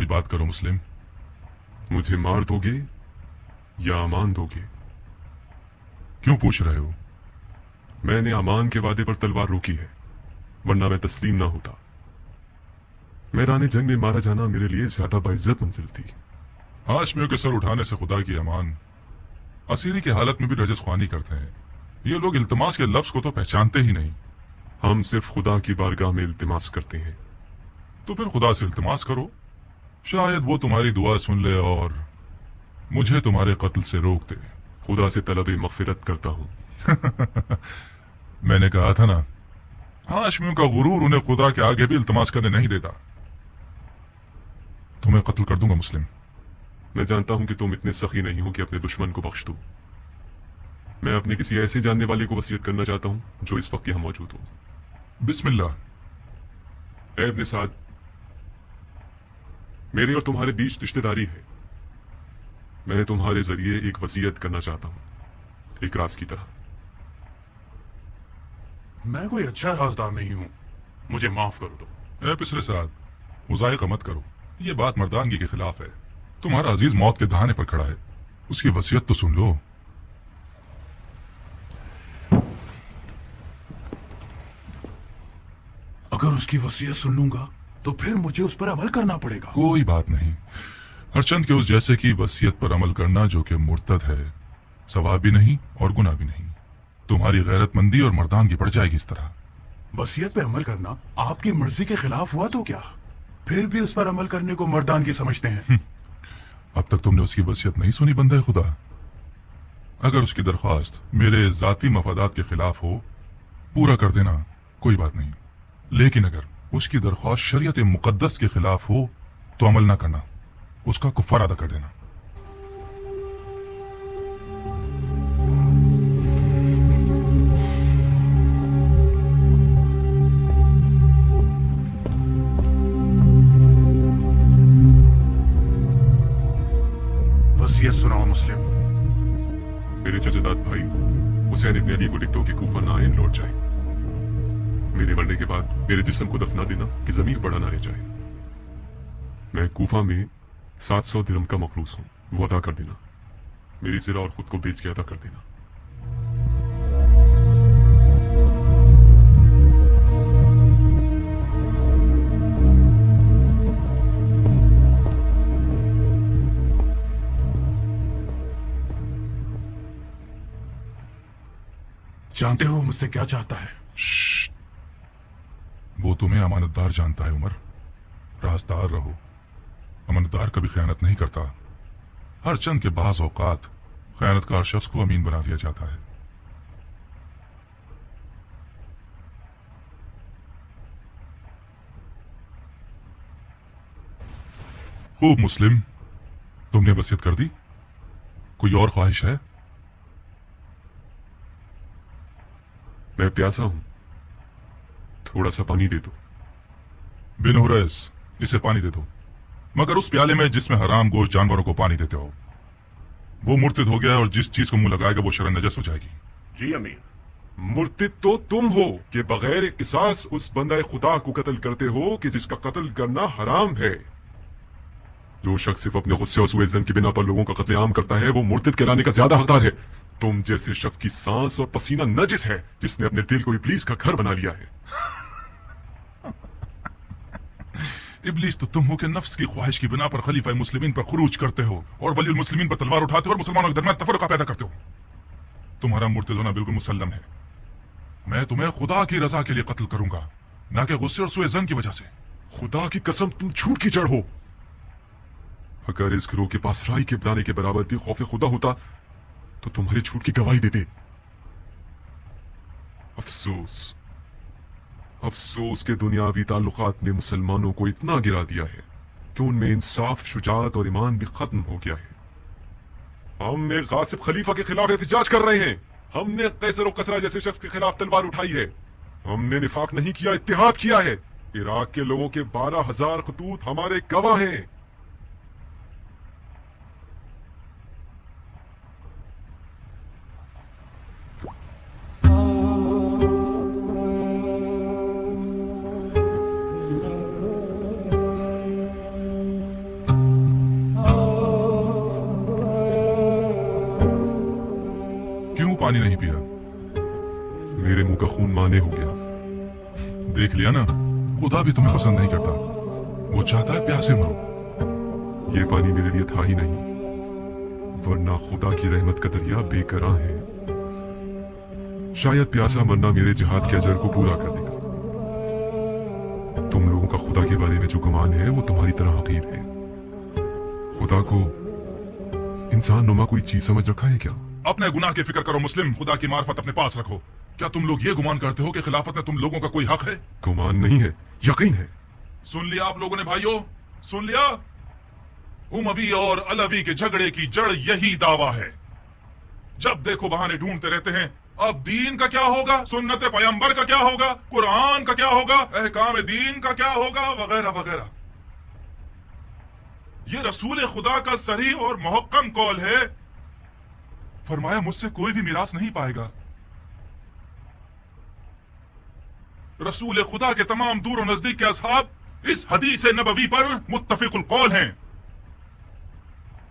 कोई बात करो मुस्लिम। मुझे मार दोगे या अमान दोगे? क्यों पूछ रहे हो? मैंने अमान के वादे पर तलवार रोकी है, वरना मैं तस्लीम ना होता। मैदान जंग में मारा जाना मेरे लिए ज्यादा बाइज्जत मंजिल थी। हाशमियों के सर उठाने से खुदा की अमान। असीरी की हालत में भी रजस ख्वानी करते हैं। ये लोग इल्तिमास के लफ्ज को तो पहचानते ही नहीं। हम सिर्फ खुदा की बारगाह में इल्तिमास करते हैं। तो फिर खुदा से इल्तिमास करो, शायद वो तुम्हारी दुआ सुन ले और मुझे तुम्हारे कत्ल से रोक दे। खुदा से तलब मगफिरत करता हूँ। मैंने कहा था ना, हाशमियों का गुरूर उन्हें खुदा के आगे भी इल्तिमास करने नहीं देता। तुम्हें कत्ल कर दूंगा मुस्लिम। मैं जानता हूं कि तुम इतने सखी नहीं हो कि अपने दुश्मन को बख्श दो। मैं अपने किसी ऐसे जानने वाले को वसीयत करना चाहता हूं जो इस वक्त यहां मौजूद हो। बिस्मिल्लाह। ऐ इब्न साद, मेरे और तुम्हारे बीच रिश्तेदारी है। मैं तुम्हारे जरिए एक वसीयत करना चाहता हूं, एक राज की तरह। मैं कोई अच्छा राजदार नहीं हूं, मुझे माफ कर दो। ए पिछले साद, मुजाहिका मत करो। ये बात मर्दानगी के खिलाफ है। तुम्हारा अजीज मौत के दहाने पर खड़ा है, उसकी वसीयत तो सुन लो। अगर उसकी वसीयत सुन लूंगा तो फिर मुझे उस पर अमल करना पड़ेगा। कोई बात नहीं। हरचंद के उस जैसे की वसीयत पर अमल करना जो कि मुर्तद है, सवाब भी नहीं और गुनाह भी नहीं। तुम्हारी गैरतमंदी और मर्दानगी बढ़ जाएगी इस तरह। वसीयत पे अमल करना आपकी मर्जी के खिलाफ हुआ तो क्या? फिर भी उस पर अमल करने को मर्दानगी समझते हैं। अब तक तुमने उसकी वसीयत नहीं सुनी बंदे खुदा। अगर उसकी दरख्वास्त मेरे जाती मफादात के खिलाफ हो, पूरा कर देना, कोई बात नहीं। लेकिन अगर उसकी दरख्वास्त शरीयत मुकद्दस के खिलाफ हो तो अमल ना करना, उसका कुफ्फार अदा कर देना। वसीयत सुनाओ मुस्लिम। मेरे जजदाद भाई हुसैन इब्न अली को लिख दो कि कूफा ना आए, लौट जाए। मेरे मरने के बाद मेरे जिस्म को दफना देना कि जमीन पड़ा ना रह जाए। मैं कूफा में 700 दिरहम का मखलूस हूं, वो अदा कर देना। मेरी जिरा और खुद को बेच के अदा कर देना। जानते हो मुझसे क्या चाहता है? श्श्श। वो तुम्हें अमानतदार जानता है उमर। राजदार रहो। अमानतदार कभी खयानत नहीं करता। हर चंद के बाज औकात खयानतकार शख्स को अमीन बना दिया जाता है। खूब मुस्लिम, तुमने वसीयत कर दी। कोई और ख्वाहिश है? मैं प्यासा हूं, थोड़ा सा पानी दे दो। बिन हुरैस, इसे पानी दे दो, मगर उस प्याले में जिसमें हराम गोश्त जानवरों को पानी देते हो। वो मुर्तिद हो गया और जिस चीज को मुंह लगाएगा वो शरन नजस हो जाएगी। जी अमीर। मुर्तिद तो तुम हो कि बगैर किसास उस बंदा खुदा को कत्ल करते हो कि जिसका कत्ल करना हराम है। जो शख्स सिर्फ अपने गुस्से और सुए ज़न की बिना पर लोगों का कत्लेआम करता है वो मुर्तिद कहलाने का ज्यादा हकदार है। तुम जैसे शख्स की सांस और पसीना नजिस है जिसने अपने दिल को इब्लीस का घर बना लिया है। इब्लीस तो तुम हो के नफ्स की ख्वाहिश की बिना पर खलीफा मुस्लिमीन पर खुरूज करते हो और वलीउल मुस्लिमीन पर तलवार उठाते हो और मुसलमानों के दरमियान तफरका पैदा करते हो। तुम्हारा मुर्तिद होना बिल्कुल मुसल्लम है। मैं तुम्हें खुदा की रजा के लिए कत्ल करूंगा, ना कि गुस्से और सुए ज़न की वजह से। खुदा की कसम, तुम झूठ की जड़ हो। अगर इस गिरोह के पास राई के बनाने के बराबर भी खौफ खुदा होता तो तुम्हारे झूठ की गवाही देते। अफसोस, अफसोस के दुनियावी ताल्लुकात ने मुसलमानों को इतना गिरा दिया है कि उनमें इंसाफ, शुजाअत और ईमान भी खत्म हो गया है। हम एक गासिब खलीफा के खिलाफ एहतजाज कर रहे हैं। हमने कैसर और कसरा जैसे शख्स के खिलाफ तलवार उठाई है। हमने निफाक नहीं किया, इत्तेहाद किया है। इराक के लोगों के 12,000 खतूत हमारे गवाह हैं। पानी नहीं पिया। मेरे मुंह का खून माने हो गया। देख लिया ना, खुदा भी तुम्हें पसंद नहीं करता, वो चाहता है प्यासे मरो। ये पानी मेरे लिए था ही नहीं, वरना खुदा की रहमत का दरिया बेकरां है। शायद प्यासा मरना मेरे जिहाद के अजर को पूरा कर देगा। तुम लोगों का खुदा के बारे में जो गुमान है वो तुम्हारी तरह हकीर है। खुदा को इंसान नुमा कोई चीज समझ रखा है क्या? अपने गुनाह की फिक्र करो मुस्लिम, खुदा की मार्फत अपने पास रखो। क्या तुम लोग ये गुमान करते हो कि खिलाफत में तुम लोगों का कोई हक है? गुमान नहीं है, यकीन है। सुन लिया आप लोगों ने भाइयों, सुन लिया? उमवी और अलवी के झगड़े की जड़ यही दावा है। जब देखो बहाने ढूंढते रहते हैं। अब दीन का क्या होगा, सुन्नत पैगंबर का क्या होगा, कुरान का क्या होगा, अहकाम दीन का क्या होगा, वगैरह वगैरह। ये रसूल खुदा का सही और मुहक्कम कौल है। फरमाया मुझसे कोई भी मिरास नहीं पाएगा। रसूल खुदा के तमाम दूर और नजदीक के असहाब इस हदीस नबवी पर मुत्तफिकुल कौल हैं।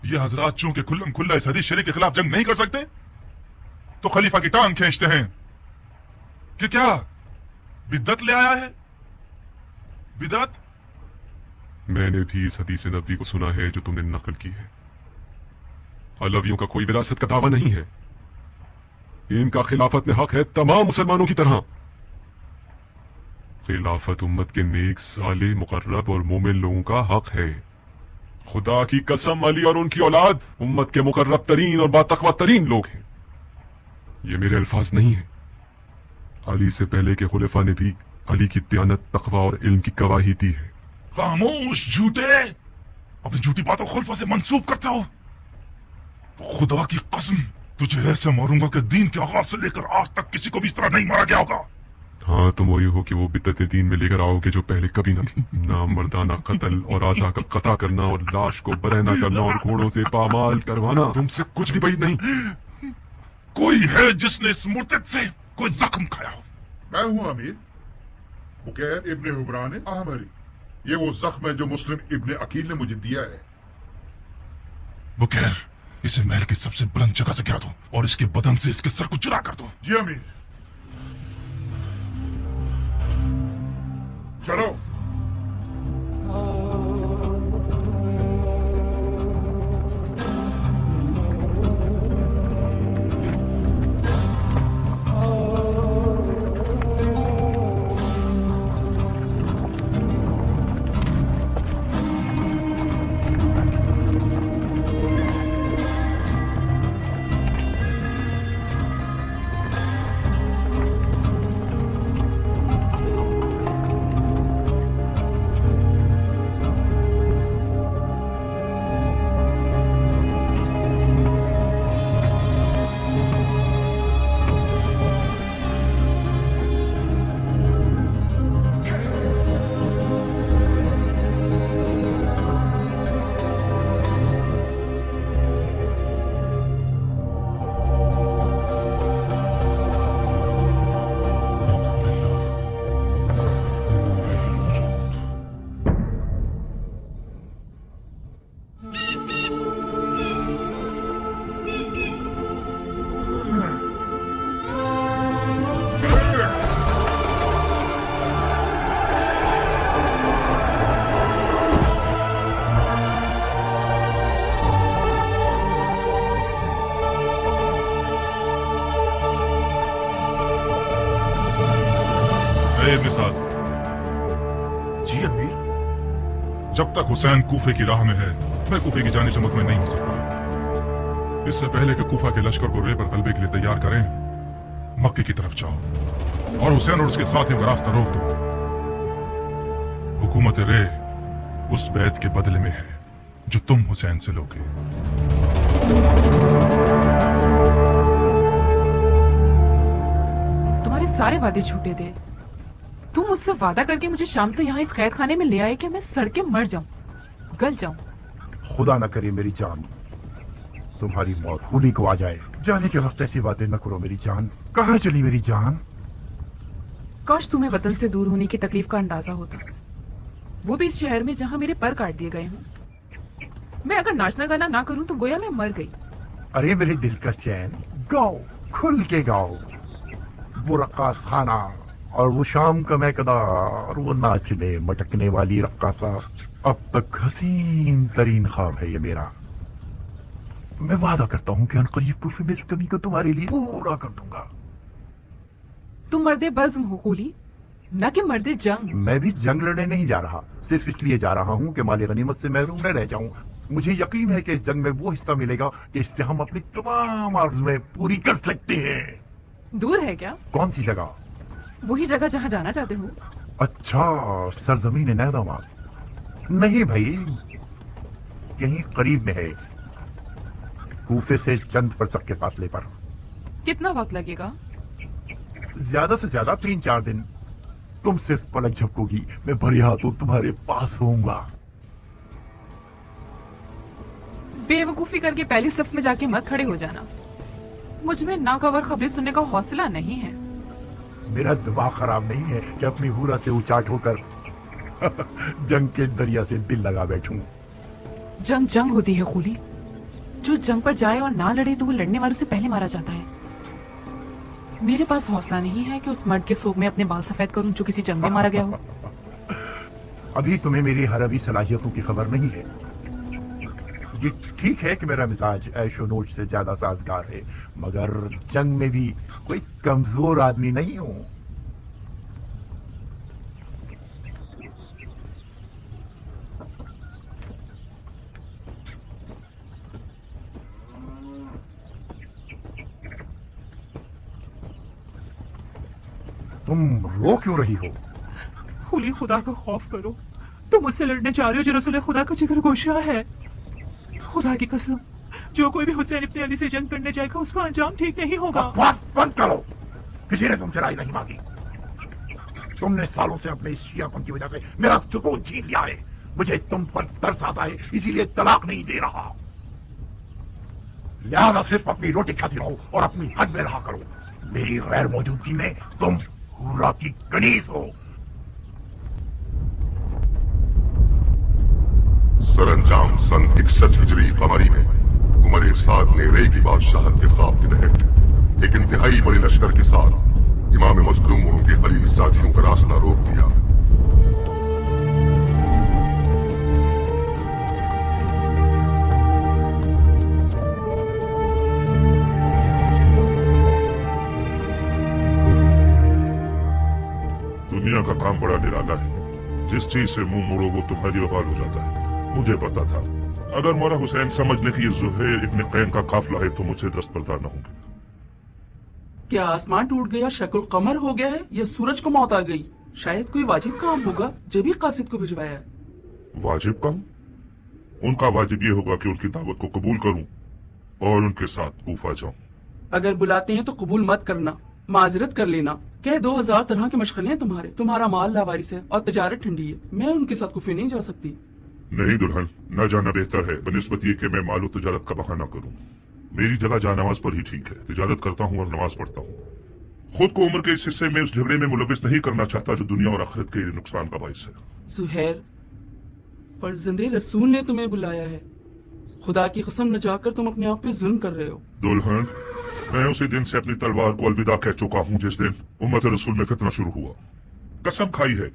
ये हजरात चूंकि खुल्लम खुल्ला इस हदीस शरीफ के खिलाफ जंग नहीं कर सकते, तो खलीफा की टांग खींचते हैं कि क्या बिदअत ले आया है। बिदअत मैंने भी इस हदीस नबी को सुना है जो तुमने नकल की है। अलवियों का कोई विरासत का दावा नहीं है। इनका खिलाफत में हक है तमाम मुसलमानों की तरह। खिलाफत उम्मत के नेक साले मुकर्रब और मोमिन लोगों का हक है। खुदा की कसम, अली और उनकी औलाद उम्मत के मुकर्रब तरीन और बातकवा तरीन लोग हैं। ये मेरे अल्फाज नहीं है। अली से पहले के खुलफा ने भी अली की दयानत, तकवा और इल्म की गवाही दी है। खामोश झूठे, अपनी झूठी बातों खुलफा से मंसूब करते हो। खुदा की कसम, तुझे ऐसे मारूंगा कि दीन के आगाज से लेकर आज तक किसी को भी इस तरह नहीं मारा गया होगा। हाँ, तुम वही हो कि वो बिद्दत दीन में लेकर आओगे जो पहले कभी न थी। ना मर्दाना कत्ल और आजा का कता करना और लाश को बरहना करना और घोड़ों से पामाल करवाना तुमसे कुछ भी बड़ी नहीं। कोई है जिसने इस मुर्तद से कोई जख्म खाया हो? मैं हूं अमीर बुकैर इब्ने हुबरान आहमरी। ये वो जख्म है जो मुस्लिम इब्ने अकील ने मुझे दिया है। बुकैर, इसे महल की सबसे बुलंद जगह से गिरा दो और इसके बदन से इसके सर को जुदा कर दो। जी अमीर। चलो। जी अमीर। जब तक हुसैन कूफे की राह में है, मैं कूफे की जानिब में नहीं हो सकता। इससे पहले कि कूफा के लश्कर को रे पर गलबे के लिए तैयार करें, मक्के की तरफ जाओ और हुसैन और उसके साथियों का रास्ता रोक दो। हुकूमत रे उस बैत के बदले में है जो तुम हुसैन से लोगे। तुम्हारे सारे वादे झूठे थे। तुम मुझसे वादा करके मुझे शाम से यहाँ इस कैद खाने में ले आए कि मैं सड़ के मर जाऊं, गल जाऊं। खुदा न करे मेरी जान, तुम्हारी मौत खुद ही को आ जाए। जाने के वक्त ऐसी बातें न करो मेरी जान। कहाँ चली मेरी जान? काश तुम्हें वतन से दूर होने की तकलीफ का अंदाजा होता, वो भी इस शहर में जहाँ मेरे पर काट दिए गए हों। मैं अगर नाचना गाना ना करूं तो गोया मैं मर गई। अरे मेरे दिल का चैन, गाओ खुल के गाओ। वो रक्कास खाना और वो शाम का महकदार, वो नाचने मटकने वाली रक्कासा, अब तक हसीन तरीन ख्वाब है ये मेरा। मैं वादा करता हूँ कि अनकरीब कुल्फे में इस कमी को तुम्हारे लिए पूरा कर दूंगा। तुम मर्दे बज़्म हो खूली, ना कि मर्दे जंग। मैं भी जंग लड़ने नहीं जा रहा, सिर्फ इसलिए जा रहा हूँ कि माले गनीमत से महरूम न रह जाऊं। मुझे यकीन है कि इस जंग में वो हिस्सा मिलेगा कि इससे हम अपनी तमाम आरज़ुएं पूरी कर सकते हैं। दूर है क्या? कौन सी जगह? वही जगह जहाँ जाना चाहते हो। अच्छा, सरजमीन नैदामा। नहीं भाई, यहीं करीब में है, कूफे से चंद फरसक के फासले पर। कितना वक्त लगेगा? ज्यादा से ज्यादा 3-4 दिन। तुम सिर्फ पलक झपकोगी, मैं भरे हाथों तुम्हारे पास होऊंगा। बेवकूफी करके पहली सफ में जाके मत खड़े हो जाना। मुझ में नाखबर खबरें सुनने का हौसला नहीं है। मेरा दिमाग खराब नहीं है कि अपनी हूरा से उचाट होकर जंग के दरिया से दिल लगा बैठूं। जंग जंग होती है खूली। जो जंग पर जाए और ना लड़े तो वो लड़ने वालों से पहले मारा जाता है। मेरे पास हौसला नहीं है कि उस मर्द के सोग में अपने बाल सफेद करूं जो किसी जंग में मारा गया हो। अभी तुम्हें मेरी हरबी सलाहियतों की खबर नहीं है। ये ठीक है कि मेरा मिजाज ऐशो नोश से ज्यादा साजगार है, मगर जंग में भी कोई कमजोर आदमी नहीं हूं। तुम रो क्यों रही हो? खुली खुदा का खौफ करो, तुम मुझसे लड़ने जा रहे हो जो रसूल खुदा का जिक्र गोशा है। खुदा की कसम, जो कोई भी हुसैन इब्ने अली से जंग करने जाएगा उसका अंजाम ठीक नहीं होगा। बकवास बंद करो, किसी ने तुमसे राय नहीं मांगी। तुमने सालों से अपने इस शियापन की वजह से मेरा सुकून छीन लिया है। मुझे तुम पर तरस आता है, इसीलिए तलाक नहीं दे रहा। लिहाजा सिर्फ अपनी रोटी खाती रहो और अपनी हद में रहा करो। मेरी गैर मौजूदगी में तुम हूरा की कनीज हो। सरंजाम सन 61 हिजरी कमरी में उमर साद ने रे की बादशाहत के ख्वाब के तहत एक इंतहाई बड़े लश्कर के साथ इमाम मजलूम और उनके करीबी साथियों का रास्ता रोक दिया। दुनिया का काम बड़ा निराला है, जिस चीज से मुंह मोड़ो वो तुम्हारी बवाल हो जाता है। मुझे पता था अगर मौला हुसैन समझ ले कि ये जुहैर इब्ने कैन का काफिला है तो मुझसे दस्तबरदार न होंगे। क्या आसमान टूट गया, शक्ल कमर हो गया है, या सूरज को मौत आ गई? शायद कोई वाजिब काम होगा जब ही कासिद को भिजवाया है। वाजिब काम? उनका वाजिब ये होगा कि उनकी दावत को कबूल करूं और उनके साथ कूफा जाऊं। अगर बुलाते हैं तो कबूल मत करना, माजरत कर लेना। कह 2000 तरह के मशगले हैं तुम्हारा माल लावारिस है और तजारत ठंडी है। मैं उनके साथ कुफे नहीं जा सकती। नहीं दुल्हन, न जाना बेहतर है बनिस्बत ये कि मैं मालो तजारत का बहाना करूं। मेरी जगह जा नमाज पर ही ठीक है। तजारत करता हूं और नमाज पढ़ता हूं। खुद को उम्र के इस हिस्से में उस झगड़े में मुलविस नहीं करना चाहता जो दुनिया और आखिरत के लिए नुकसान का बाइस है। सुहैर, फर्जंदे रसूल ने तुम्हें बुलाया है। खुदा की कसम न जाकर तुम अपने आप पे जुल्म कर रहे हो। दुल्हन, मैं उसी दिन से अपनी तलवार को अलविदा कह चुका हूं जिस दिन उम्मत रसूल में फितना शुरू हुआ। कसम खाई है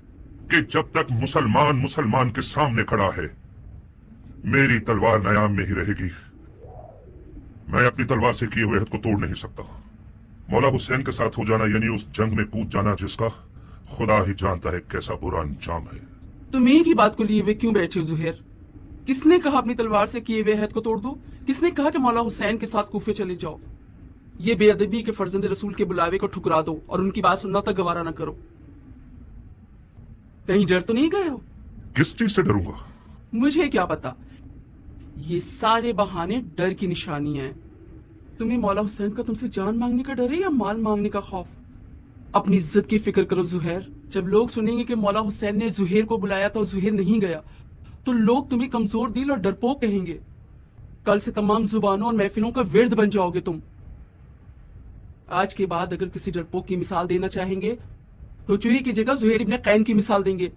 कि जब तक मुसलमान के सामने खड़ा है मेरी तलवार नयाम में ही रहेगी। मैं अपनी तलवार से किए हुए हद को तोड़ नहीं सकता। मौला हुसैन के साथ हो जाना यानी उस जंग में कूद जाना जिसका खुदा ही जानता है कैसा बुरा अंजाम है। तुम एक ही बात को लिए हुए क्यों बैठे हो जुहैर? किसने कहा अपनी तलवार से किए हुए हद को तोड़ दो? किसने कहा कि मौला हुसैन के साथ कूफे चले जाओ? ये बेअदबी के फर्जंद रसूल के बुलावे को ठुकरा दो और उनकी बात सुनना तक गवारा न करो। कहीं डर तो नहीं गए हो? किस चीज से डरूंगा? मुझे क्या पता। ये सारे बहाने डर की निशानियां हैं। तुम्हें मौला हुसैन का तुमसे जान मांगने का डर है या माल मांगने का खौफ? अपनी इज्जत की फिक्र करो जुहैर। जब लोग सुनेंगे कि मौला हुसैन ने जुहैर को बुलाया था और जुहैर नहीं गया तो लोग तुम्हें कमजोर दिल और डरपोक कहेंगे। कल से तमाम जुबानों और महफिलों का विर्द बन जाओगे तुम। आज के बाद अगर किसी डरपोक की मिसाल देना चाहेंगे तो चूहे की जगह जुहैर इब्ने कैन की मिसाल देंगे।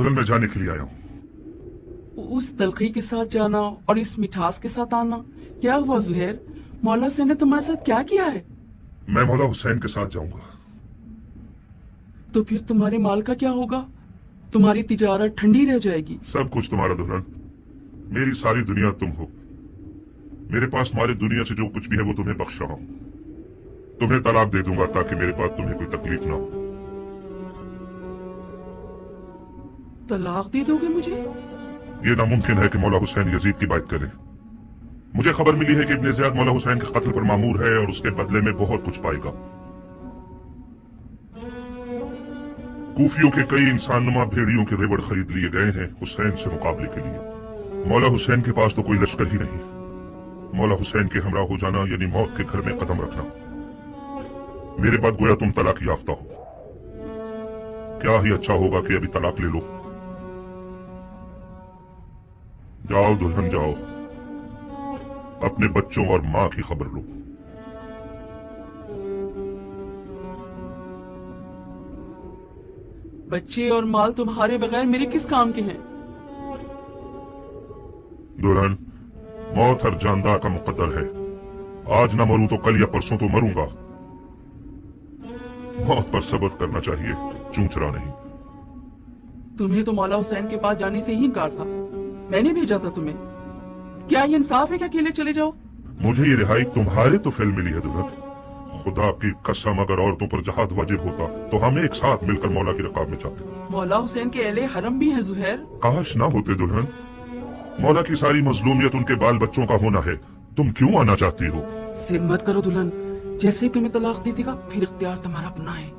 दुल्हन मैं जाने के लिए आया हूँ। उस तलखी के साथ जाना और इस मिठास के साथ आना, क्या हुआ जुहैर? मौला हुसैन ने तुम्हारे साथ क्या किया है? मैं मौला हुसैन के साथ जाऊंगा। तो फिर तुम्हारे माल का क्या होगा? तुम्हारी तिजारत ठंडी रह जाएगी। सब कुछ तुम्हारा दुल्हन, मेरी सारी दुनिया तुम हो। मेरे पास मारे दुनिया से जो कुछ भी है वो तुम्हें बख्श रहा हूं। तुम्हें तलाक दे दूंगा ताकि मेरे पास तुम्हें कोई तकलीफ ना हो। तलाक दे दोगे मुझे? ये नामुमकिन है कि मौला हुसैन यजीद की बात करे। मुझे खबर मिली है कि इब्ने ज़ियाद मौला हुसैन के कत्ल पर मामूर है और उसके बदले में बहुत कुछ पाएगा। कूफियों के कई इंसानुमा भेड़ियों के रेवड़ खरीद लिए गए हैं हुसैन से मुकाबले के लिए। मौला हुसैन के पास तो कोई लश्कर ही नहीं। मौला हुसैन के हमरा हो जाना यानी मौत के घर में कदम रखना। मेरे बाद गोया तुम तलाक याफ्ता हो। क्या ही अच्छा होगा कि अभी तलाक ले लो। जाओ दुल्हन जाओ, अपने बच्चों और मां की खबर लो। बच्चे और माल तुम्हारे बगैर मेरे किस काम के हैं? दुल्हन, मौत हर जानदार का मुकद्दर है। आज ना मरूं तो कल या परसों तो मरूंगा। मौत पर सब्र करना चाहिए, चूंचरा नहीं। तुम्हें तो मौला हुसैन के पास जाने से ही इनकार था। मैंने भेजा था तुम्हें। क्या ये इंसाफ है कि अकेले चले जाओ? मुझे ये रिहाई तुम्हारे तो फिल्म मिली है दुल्हन। खुदा की कसम, अगर औरतों पर जहाद वाजिब होता तो हम एक साथ मिलकर मौला की रकाब में जाते। मौला हुसैन के अहले हरम भी हैं जुहैर। काश ना होते दुल्हन। मौला की सारी मजलूमियत उनके बाल बच्चों का होना है। तुम क्यों आना चाहती हो? सिर मत करो दुल्हन। जैसे ही तुम्हें तलाक दे देगा फिर इख्तियार तुम्हारा अपना है।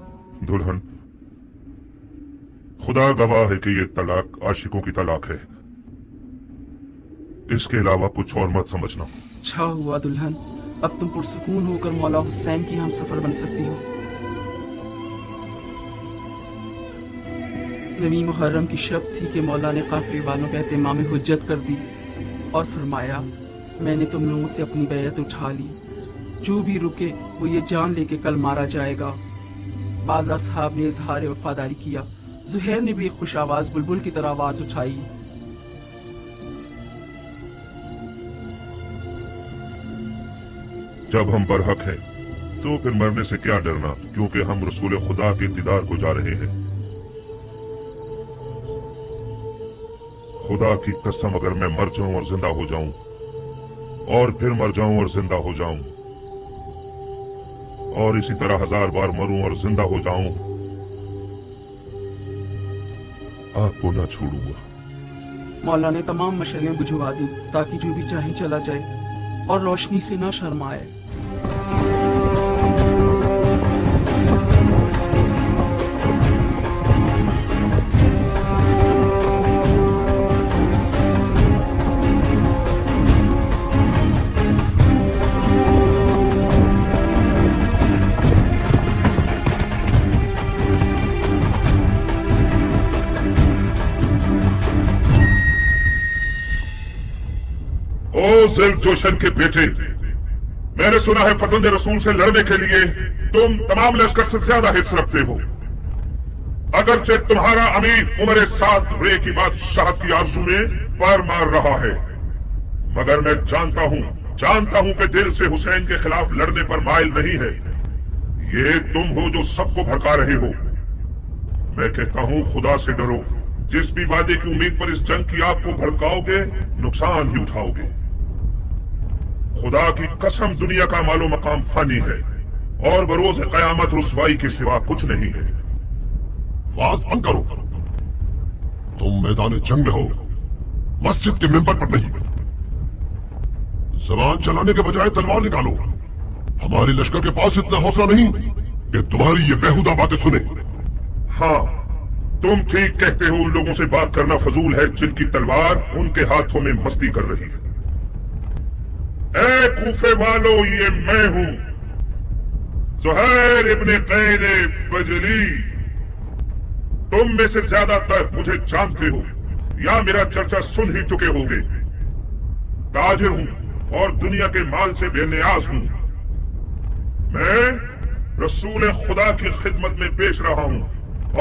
दुल्हन, खुदा गवाह है कि ये तलाक आशिकों की तलाक है। इसके अलावा कुछ और मत समझना। अच्छा हुआ दुल्हन, अब तुम पुरसुकून होकर मौला हुसैन की हम सफर बन सकती हो। नवी मुहर्रम की शब थी कि मौला ने काफिले वालों पे इमाम हुज्जत कर दी और फरमाया, मैंने तुम लोगों से अपनी बैयत उठा ली। जो भी रुके वो ये जान ले के कल मारा जाएगा। बाज़ असहाब ने इजहार वफादारी किया। जुहैर ने भी एक खुश आवाज बुलबुल की तरह आवाज उठाई। जब हम बरहक हैं तो फिर मरने से क्या डरना, क्योंकि हम रसूल खुदा के दीदार को जा रहे हैं। खुदा की कसम, अगर मैं मर जाऊं और जिंदा हो जाऊं और फिर मर जाऊं और जिंदा हो जाऊं और इसी तरह 1000 बार मरूं और जिंदा हो जाऊं, आपको ना छोड़ूंगा। मौला ने तमाम मशलें बुझवा दी ताकि जो भी चाहे चला जाए और रोशनी से न शर्माए। ओ ज़ुल्फ़जोशन के बेटे, मैंने सुना है फर्जंद रसूल से लड़ने के लिए तुम तमाम लश्कर से ज्यादा हिर्स रखते हो। अगरचे तुम्हारा अमीर उमर साद रे की बादशाहत की आरज़ू में पैर मार रहा है, मगर मैं जानता हूं कि दिल से हुसैन के खिलाफ लड़ने पर माइल नहीं है। ये तुम हो जो सबको भड़का रहे हो। मैं कहता हूं खुदा से डरो। जिस भी वादे की उम्मीद पर इस जंग की आग को भड़काओगे नुकसान ही उठाओगे। खुदा की कसम, दुनिया का मालो मकाम फानी है और बरोज कयामत रुसवाई के सिवा कुछ नहीं है। आवाज बंद करो। तुम मैदान जंग में हो, मस्जिद के मिंबर पर नहीं। जबान चलाने के बजाय तलवार निकालो। हमारे लश्कर के पास इतना हौसला नहीं कि तुम्हारी ये बेहुदा बातें सुने। हाँ, तुम ठीक कहते हो। उन लोगों से बात करना फजूल है जिनकी तलवार उनके हाथों में मस्ती कर रही है। ए कूफे वालों, ये मैं हूं ज़ुहैर इब्ने क़ैन बजली। तुम में से ज्यादातर मुझे जानते हो या मेरा चर्चा सुन ही चुके होगे। ताजिर हूं और दुनिया के माल से बेनियाज हूं। मैं रसूल खुदा की खिदमत में पेश रहा हूं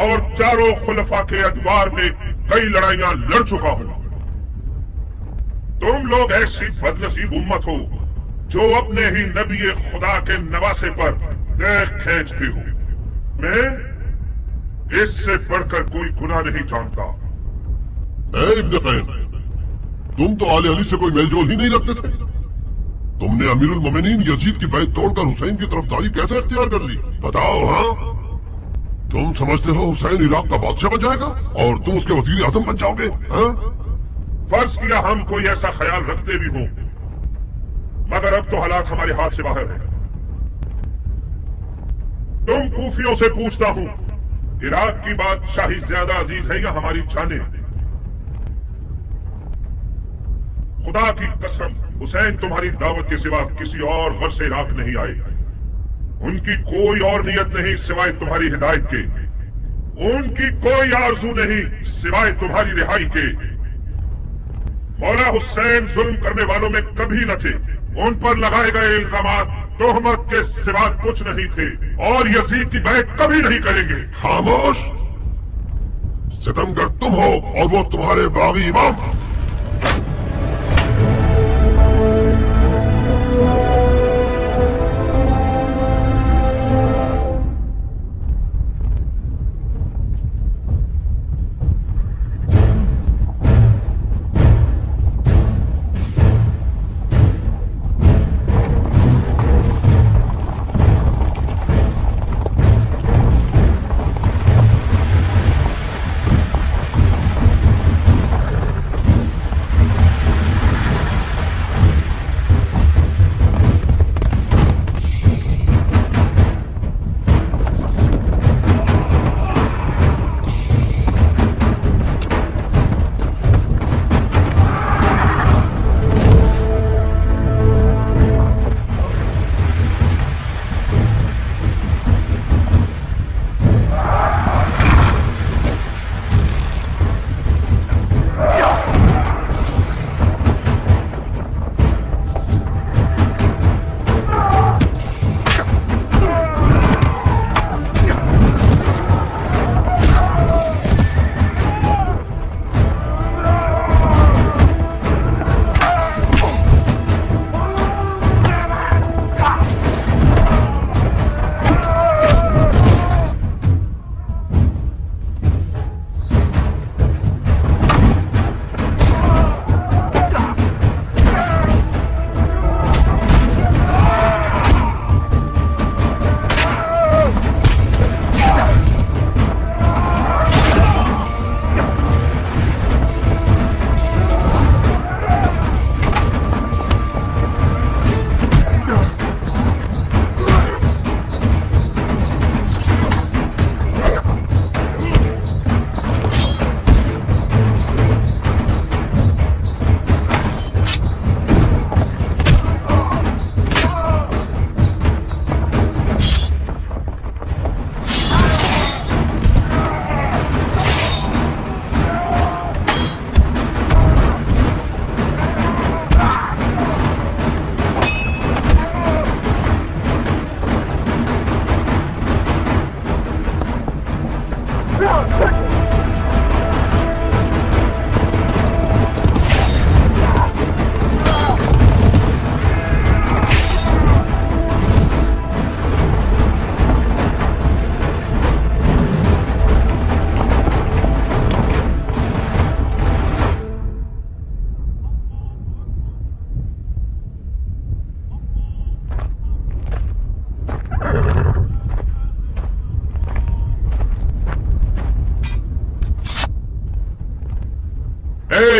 और चारों खुलफा के अदवार में कई लड़ाइयां लड़ चुका हूं। तुम लोग ऐसी बदनसीब उम्मत हो जो अपने ही नबी खुदा के नवासे पर देख खींचती हो। मैं इससे बढ़कर कोई गुनाह नहीं जानता। ए इब्न कैन, तुम तो आले अली से कोई मेलजोल ही नहीं रखते थे। तुमने अमीरुल मोमिनीन यजीद की बैत तोड़कर हुसैन की तरफदारी कैसे अख्तियार कर ली? बताओ। हाँ, तुम समझते हो हुसैन इराक का बादशाह बन जाएगा और तुम उसके वजीर आजम बन जाओगे? हाँ? फर्ज किया हम कोई ऐसा ख्याल रखते भी हो, मगर अब तो हालात हमारे हाथ से बाहर है। तुम कूफियों से पूछता हूं, इराक की बादशाही ज्यादा अजीज है या हमारी जाने? खुदा की कसम, हुसैन तुम्हारी दावत के सिवा किसी और घर से इराक नहीं आए। उनकी कोई और नियत नहीं सिवाय तुम्हारी हिदायत के। उनकी कोई आरजू नहीं सिवाय तुम्हारी रिहाई के। मौला हुसैन जुल्म करने वालों में कभी न थे। उन पर लगाए गए इल्जामात तोहमत के सिवा कुछ नहीं थे और यजीद की बैत कभी नहीं करेंगे। खामोश! सितमगर तुम हो और वो तुम्हारे बागी इमाम।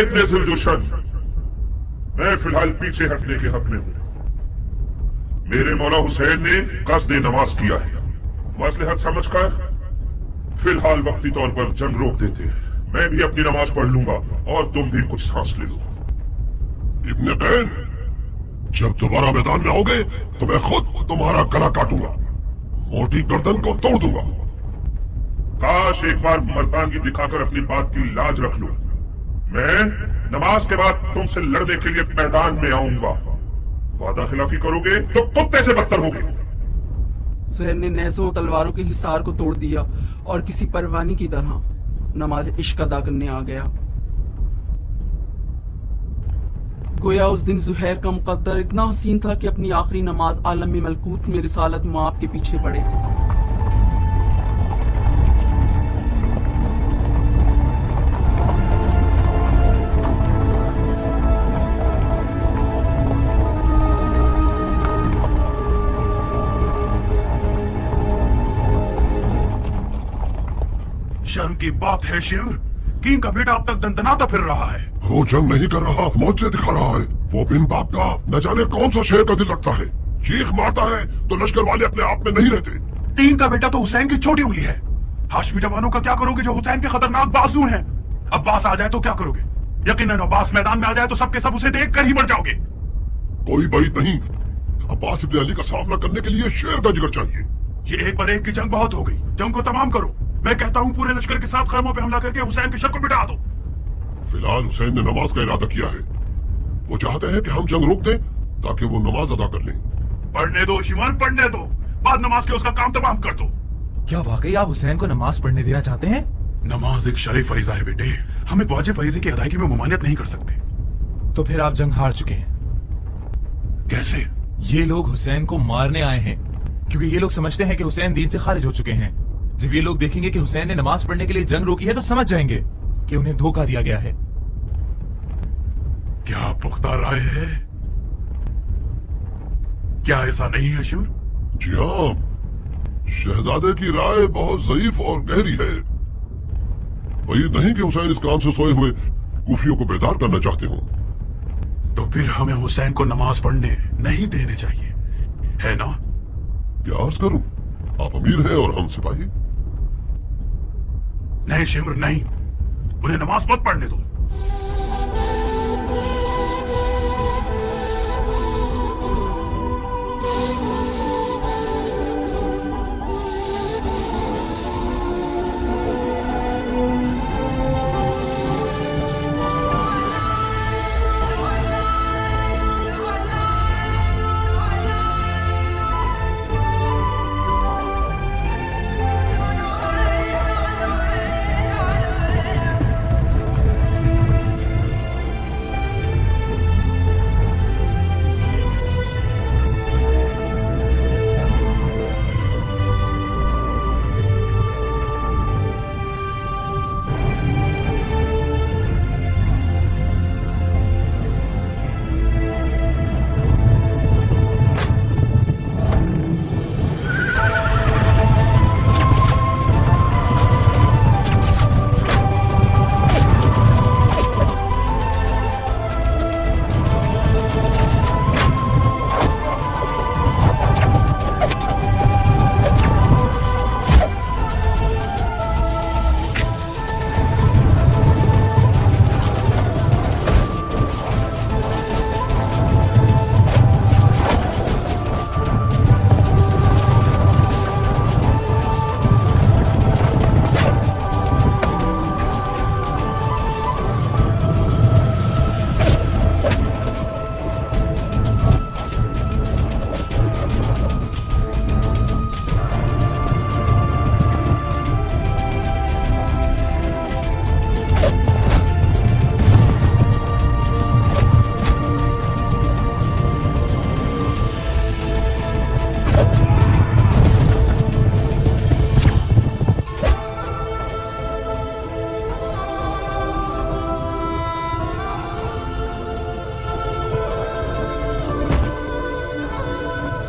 इब्ने जुल्जुशन, मैं फिलहाल पीछे हटने के हक में हूं। मेरे मौला हुसैन ने कस्द नमाज किया है। मसलहत समझकर फिलहाल वक्ती तौर पर जंग रोक देते हैं। मैं भी अपनी नमाज पढ़ लूंगा और तुम भी कुछ सांस ले लो। इब्न कैन, जब दोबारा मैदान में आओगे तो मैं खुद तुम्हारा गला काटूंगा, मोटी गर्दन को तोड़ दूंगा। काश एक बार मर्दानगी दिखाकर अपनी बात की लाज रख लो। मैं नमाज के बाद तुमसे लड़ने के लिए मैदान में आऊंगा। वादा खिलाफी करोगे तो कुत्ते से बदतर होगे। सुहेल ने नेज़ों तलवारों के हिसार को तोड़ दिया और किसी परवानी की तरह नमाज इश्क अदा करने आ गया। गोया उस दिन जुहैर का मुकद्दर इतना हसीन था कि अपनी आखिरी नमाज आलम में मलकूत में रिसालत मुआब के पीछे पड़े। शर्म की बात है शिव, किंग का बेटा अब तक दंदनाता फिर रहा है। वो जंग नहीं कर रहा, मौत से दिखा रहा है। वो बिन बाप का न जाने कौन सा शेर का दिल रखता है। चीख मारता है तो लश्कर वाले अपने आप में नहीं रहते। किंग का बेटा तो हुसैन की छोटी उंगली है। हाशमी जवानों का क्या करोगे जो हुसैन के खतरनाक बाजू हैं? अब्बास आ जाए तो क्या करोगे? यकीनन अब्बास मैदान में आ जाए तो सबके सब उसे देख कर ही मर जाओगे। कोई बात नहीं, अब्बास इब्न अली का सामना करने के लिए शेर का जिगर चाहिए। ये एक पर एक की जंग बहुत हो गई, जंग को तमाम करो। मैं कहता हूँ पूरे लश्कर के साथ खैमों पे हमला करके हुसैन के शर को मिटा दो। फिलहाल हुसैन ने नमाज का इरादा किया है। वो चाहते हैं कि हम जंग रोक दें ताकि वो नमाज अदा कर लें। पढ़ने दो शिमर, पढ़ने दो, बाद नमाज के उसका काम तमाम कर दो। क्या वाकई आप हुसैन को नमाज पढ़ने देना चाहते हैं? नमाज एक शरीफ फरीजा है बेटे, हम एक वाजिब फरीजे की अदायगी में ममानियत नहीं कर सकते। तो फिर आप जंग हार चुके हैं। कैसे? ये लोग हुसैन को मारने आए हैं क्योंकि ये लोग समझते हैं कि हुसैन दीन से खारिज हो चुके हैं। जब ये लोग देखेंगे कि हुसैन ने नमाज पढ़ने के लिए जंग रोकी है तो समझ जाएंगे कि उन्हें धोखा दिया गया है। क्या पुख्ता राय है? क्या ऐसा नहीं है शिव? जी हाँ, शहजादे की राय बहुत ज़ईफ और गहरी है। वही नहीं कि हुसैन इस काम से सोए हुए कूफियों को बेदार करना चाहते हो। तो फिर हमें हुसैन को नमाज पढ़ने नहीं देने चाहिए, है ना? क्या अर्ज करूं, आप अमीर हैं और हम सिपाही। नहीं शिमर नहीं, उन्हें नमाज मत पढ़ने दो।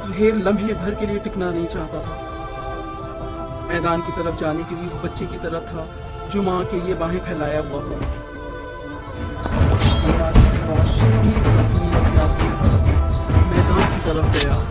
सुहेल लम्हे भर के लिए टिकना नहीं चाहता था। मैदान की तरफ जाने के लिए उस बच्चे की तरह था जो माँ के लिए बाहें फैलाया हुआ था। मैदान की तरफ गया।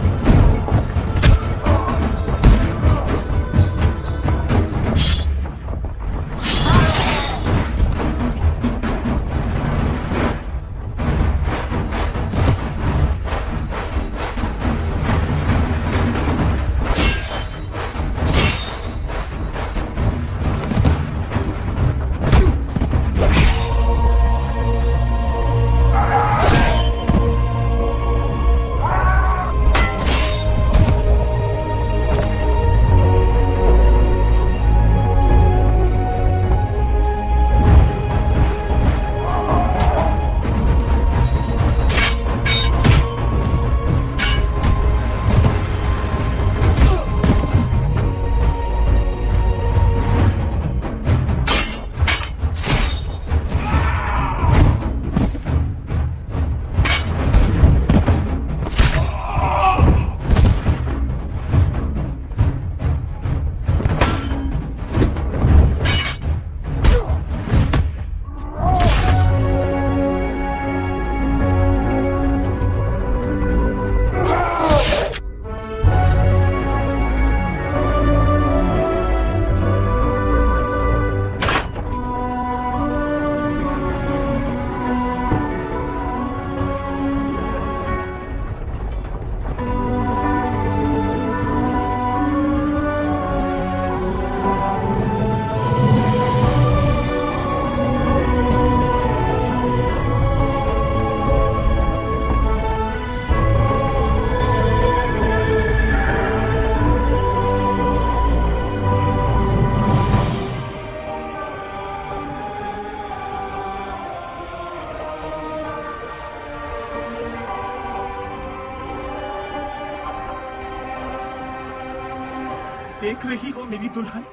देख रही हो मेरी दुल्हन,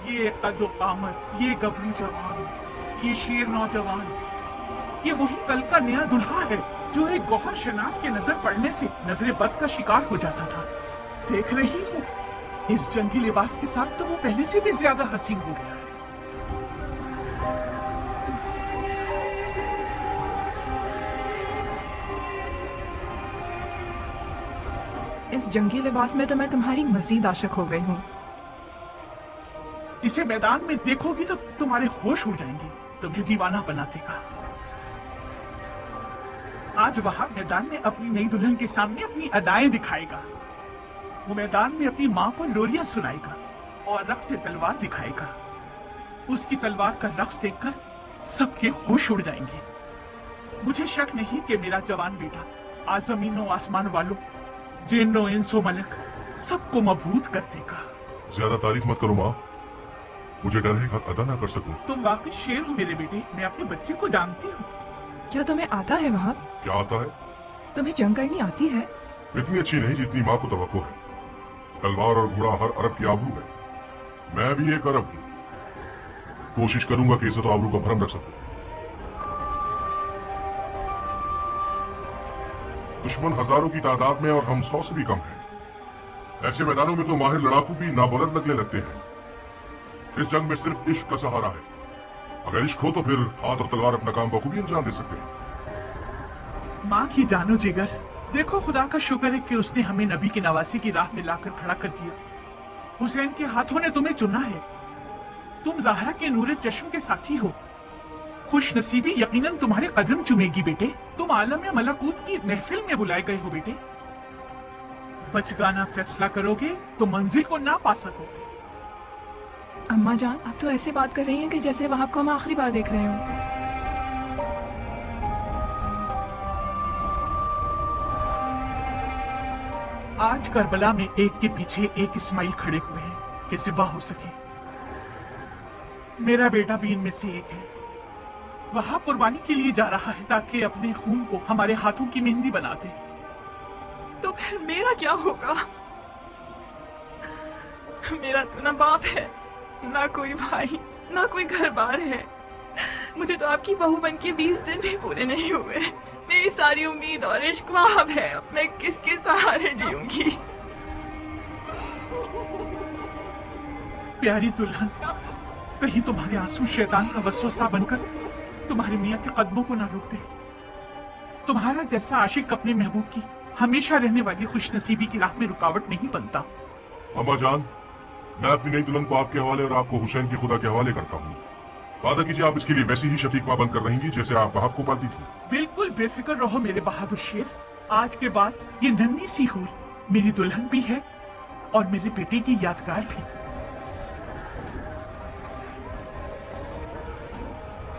ये कद्दो कामत, ये गबरू जवान, ये शेर नौजवान, ये वही कल का नया दुल्हा है जो एक गौहर शनास के नजर पड़ने से नजरे बद का शिकार हो जाता था। देख रही हो, इस जंगी लिबास के साथ तो वो पहले से भी ज्यादा हसीन हो गया है। इस जंगी लिबास में तो मैं तुम्हारी मजीद आशिक हो गई हूँ। इसे मैदान में देखोगी तो तुम्हारे होश उड़ जाएंगे, तुम्हें दीवाना बना देगा। आज वहां मैदान में अपनी नई दुल्हन के सामने अपनी अदाएं दिखाएगा। वो मैदान में अपनी माँ को लोरियां सुनाएगा और रक्स से तलवार दिखाएगा। उसकी तलवार का रक्स देखकर सबके होश उड़ जाएंगे। मुझे शक नहीं कि मेरा जवान बेटा आज जमीनों आसमान वालों, जिन्नो इंसो मलक सबको मबहूत कर देगा। ज्यादा तारीफ मत करो माँ, मुझे डर है हक अदा ना कर सकूं। तुम वाकई शेर हो मेरे बेटे, मैं अपने बच्चे को जानती हूँ। क्या तुम्हें आता है वहाब? क्या आता है? तुम्हें जंग करनी आती है? इतनी अच्छी नहीं जितनी माँ को तवक्को है। तलवार और घोड़ा हर अरब की आबरू है, मैं भी एक अरब हूँ। कोशिश करूंगा कि इज्जत और आबरू का भरम रख सकूं। दुश्मन हजारों की तादाद में और हम 100 से भी कम हैं। ऐसे मैदानों में तो माहिर लड़ाकू भी नाबलद लगने लगते हैं। इस जंग में सिर्फ इश्क का सहारा है। अगर इश्क हो तो फिर हाथ और तलवार अपना काम बखूबी अंजाम दे सकते हैं। माँ की जानो जिगर, देखो खुदा का शुक्र है कि उसने हमें नबी की नवासी की राह में लाकर खड़ा कर दिया। हुसैन के हाथों ने तुम्हें चुना है। तुम ज़हरा के नूरे चश्म के साथी हो। खुश नसीबी यकीनन तुम्हारे कदम चुमेगी बेटे। तुम आलम मलकूत की महफिल में बुलाए गए हो बेटे। बचगाना फैसला करोगे तो मंजिल को ना पा सकोगे। अम्मा जान, आप तो ऐसे बात कर रही हैं कि जैसे वहाब को हम आखिरी बार देख रहे हो। आज करबला में एक के पीछे एक इस्माइल खड़े हुए हैं कि ज़िबा हो सके। मेरा बेटा भी इनमें से एक है। वहां कुर्बानी के लिए जा रहा है ताकि अपने खून को हमारे हाथों की मेहंदी बना दे। तो फिर मेरा क्या होगा? मेरा तो ना बाप है, ना कोई भाई, ना कोई घर बार है। मुझे तो आपकी बहू बन के 20 दिन भी पूरे नहीं हुए। मेरी सारी उम्मीद और इश्क वहाब है। अब मैं किसके सहारे जीऊंगी? प्यारी दुल्हन, कहीं तुम्हारे आंसू शैतान का वसवसा बनकर तुम्हारे मियाँ के कदमों को ना रोक दे। तुम्हारा जैसा आशिक अपने महबूब की हमेशा रहने वाली खुशनसीबी की राह में रुकावट नहीं बनता। अम्मा जान, मैं अपनी नई दुल्हन को आपके हवाले और आपको हुसैन के खुदा के हवाले करता हूँ। वादा कीजिए आप इसके लिए वैसी ही शफीक माँ बनकर रहेंगी जैसे आप वहाब को पालती थी। बिल्कुल बेफिक्र रहो मेरे बहादुर शेर। आज के बाद ये नन्ही सी हूर मेरी दुल्हन भी है और मेरे बेटे की यादगार भी।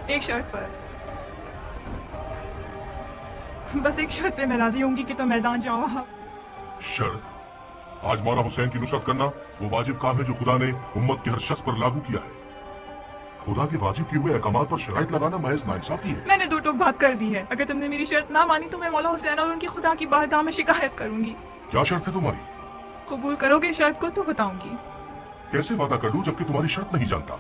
एक शर्त पर, बस एक शर्त पे मैं राजी होंगी कि तो मैदान जाओ वहाब। शर्त? आज मौला हुसैन की नुसरत करना वो वाजिब काम है जो खुदा ने उम्मत के हर शख्स पर लागू किया है। खुदा के वाजिब किए हुए अहकामात पर शराइत लगाना महज नाइंसाफी है। मैंने दो टोक बात कर दी है। अगर तुमने मेरी शर्त ना मानी तो मैं मौला हुसैन और उनकी खुदा की बारगाह में शिकायत करूंगी। क्या शर्त है तुम्हारी? कबूल करोगे शर्त को तो बताऊंगी। कैसे वादा कर दूं जबकि तुम्हारी शर्त नहीं जानता?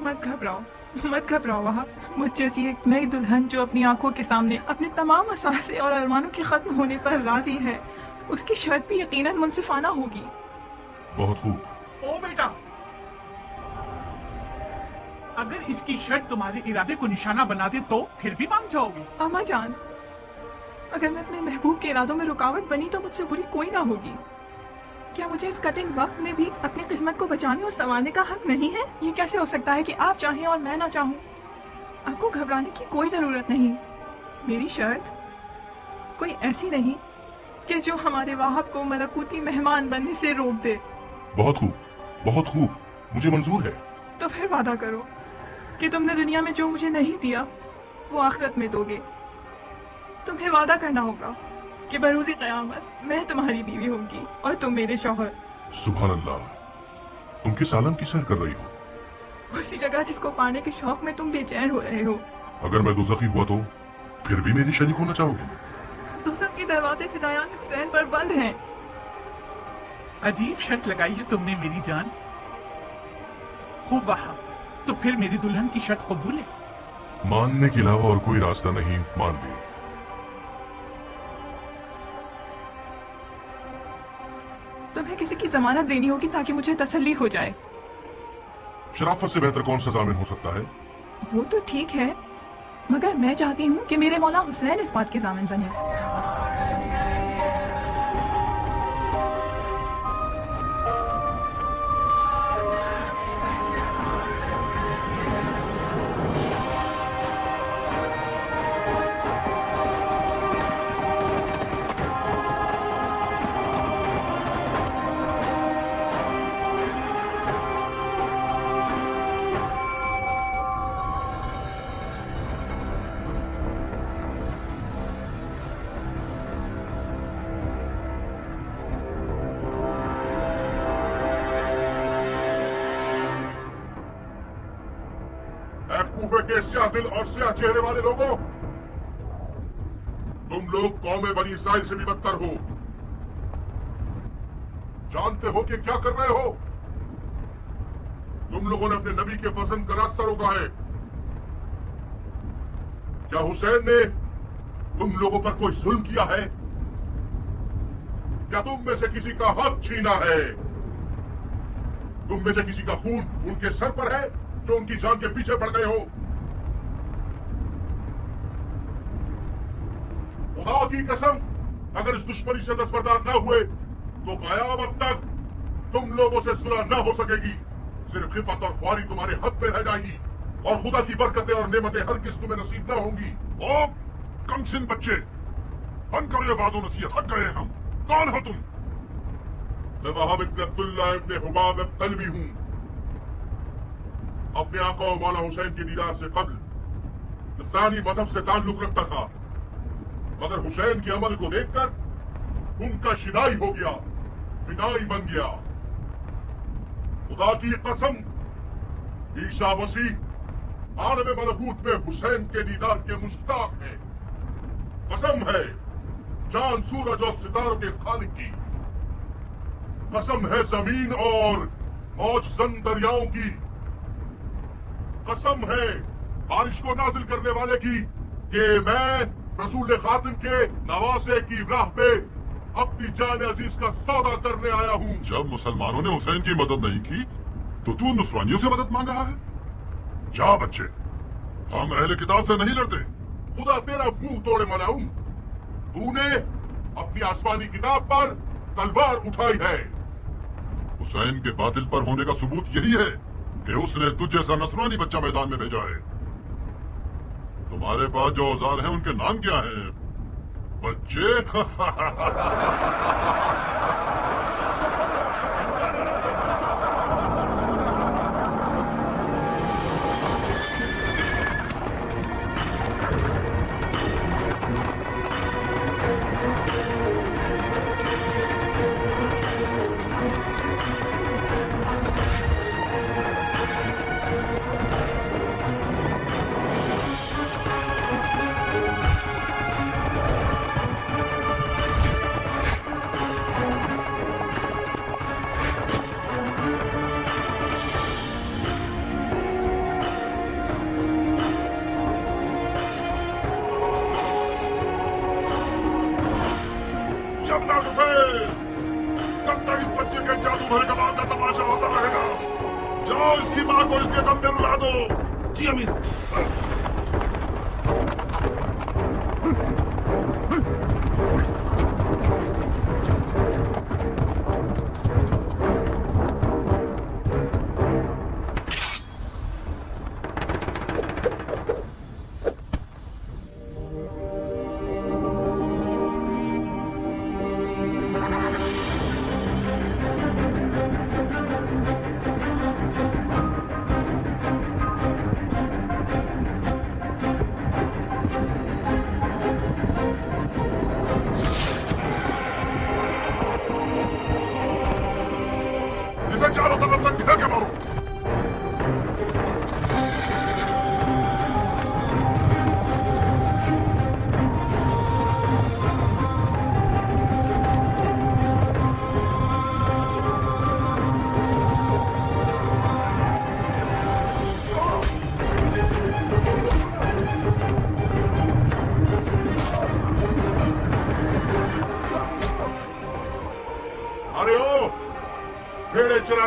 मत घबराओ, मत घबराओ वहाब। मुझ जैसी एक नई दुल्हन जो अपनी आंखों के सामने अपने तमाम असासे और अरमानों के खत्म होने पर राजी है, उसकी शर्त भी यकीनन मुनसिफाना होगी। बहुत खूब। ओ बेटा, अगर इसकी शर्त तुम्हारे इरादे को निशाना बना दे तो फिर भी मान जाओगे? अम्मा जान, अगर मैं अपने महबूब के इरादों में रुकावट बनी तो मुझसे बुरी कोई ना होगी। क्या मुझे इस कठिन वक्त में भी अपनी किस्मत को बचाने और संवारने का हक नहीं है? ये कैसे हो सकता है कि आप चाहें और मैं ना चाहूं? आपको घबराने की कोई जरूरत नहीं। मेरी शर्त कोई ऐसी नहीं कि जो हमारे वहाब को मलकूती मेहमान बनने से रोक दे। बहुत खूब, बहुत खूब, मुझे मंजूर है। तो फिर वादा करो कि तुमने दुनिया में जो मुझे नहीं दिया वो आखिरत में दोगे। तुम्हें वादा करना होगा कि बरोज़े क़यामत मैं तुम्हारी बीवी होंगी और तुम मेरे शौहर। सुभान अल्लाह, तुम किस आलम की सैर कर रही हो? उसी जगह जिसको पाने के शौक में तुम बेचैन हो रहे हो। अगर मैं दोज़खी हुआ तो फिर भी मेरी शरीक होना चाहोगे? दोज़ख के दरवाजे फिदायान हुसैन पर बंद हैं। अजीब शर्त लगाई है तुमने मेरी जान। खूब वहां, तो फिर मेरी दुल्हन की शर्त कबूल है? मानने के अलावा और कोई रास्ता नहीं, मान ली। तुम्हें किसी की जमानत देनी होगी ताकि मुझे तसल्ली हो जाए। शराफत से बेहतर कौन सा जामिन हो सकता है? वो तो ठीक है, मगर मैं चाहती हूँ कि मेरे मौला हुसैन इस बात के जामिन बने। के स्याह दिल और स्याह चेहरे वाले लोगों, तुम लोग कौमे बनी इसराइल से भी बदतर हो। जानते हो कि क्या कर रहे हो? तुम लोगों ने अपने नबी के फजल का रास्ता रोका है। क्या हुसैन ने तुम लोगों पर कोई जुल्म किया है? क्या तुम में से किसी का हक छीना है? तुम में से किसी का खून उनके सर पर है जो उनकी जान के पीछे पड़ गए हो? खुदा की कसम, अगर इस दुश्मनी से दस्तबरदार न हुए तो कयामत तक तुम लोगों से सुलह न हो सकेगी। सिर्फ खिफत और ख्वारी तुम्हारे हक पे रह जाएगी और खुदा की बरकतें और नेमतें हर किस तुम्हें नसीब न होंगी। ओ कमसिन बच्चे, बंद करो ये वाज़ो नसीहत, हट गए हम। कौन हो तुम? मैं वहाब इब्न अब्दुल्लाह इब्न हुबाब तलबी हूं। अपने आका मौला हुसैन की दीदार से कब्ल इस्लामी मजहब से ताल्लुक रखता था, मगर हुसैन के अमल को देखकर उनका शिदाई हो गया, फिदाई बन गया। खुदा की कसम, ईसा मसीह आलम मलकूत में हुसैन के दीदार के मुश्ताक है। कसम है चांद सूरज और सितारों के खालिक की, कसम है जमीन और मौज जन दरियाओं की, कसम है बारिश को नाजिल करने वाले की कि मैं रसूल खातिम के नवासे की राह पे अपनी जान अजीज का सौदा करने आया हूँ। जब मुसलमानों ने हुसैन की मदद नहीं की तो तू नुस्रानियों से मदद मांग रहा है? जा बच्चे, हम अहले किताब से नहीं लड़ते। खुदा तेरा मुंह तोड़े मनाऊं, तूने अपनी आसमानी किताब पर तलवार उठाई है। हुसैन के बातिल पर होने का सबूत यही है कि उसने तुझ जैसा नस्रानी बच्चा मैदान में भेजा है। तुम्हारे पास जो औजार हैं उनके नाम क्या हैं बच्चे? कब तक इस बच्चे के जादू भरे कमाल का तमाशा होता रहेगा? जाओ इसकी माँ को इसके दम पे रुला दो। जी अमीर।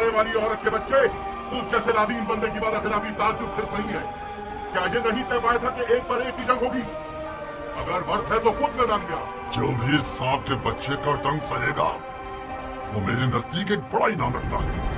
مارنے والی عورت کے بچے تو جیسے نادین بندے کی وعدہ خلافی تعجب سے نہیں ہے. کیا یہ نہیں طے پایا تھا کہ ایک پر ایک کی جنگ ہوگی؟ اگر مرد ہے تو خود میدان گیا. جو بھی اس سانپ کے بچے کا ڈنگ سہے گا وہ میرے نزدیک ایک بڑا انعام رکھتا ہے.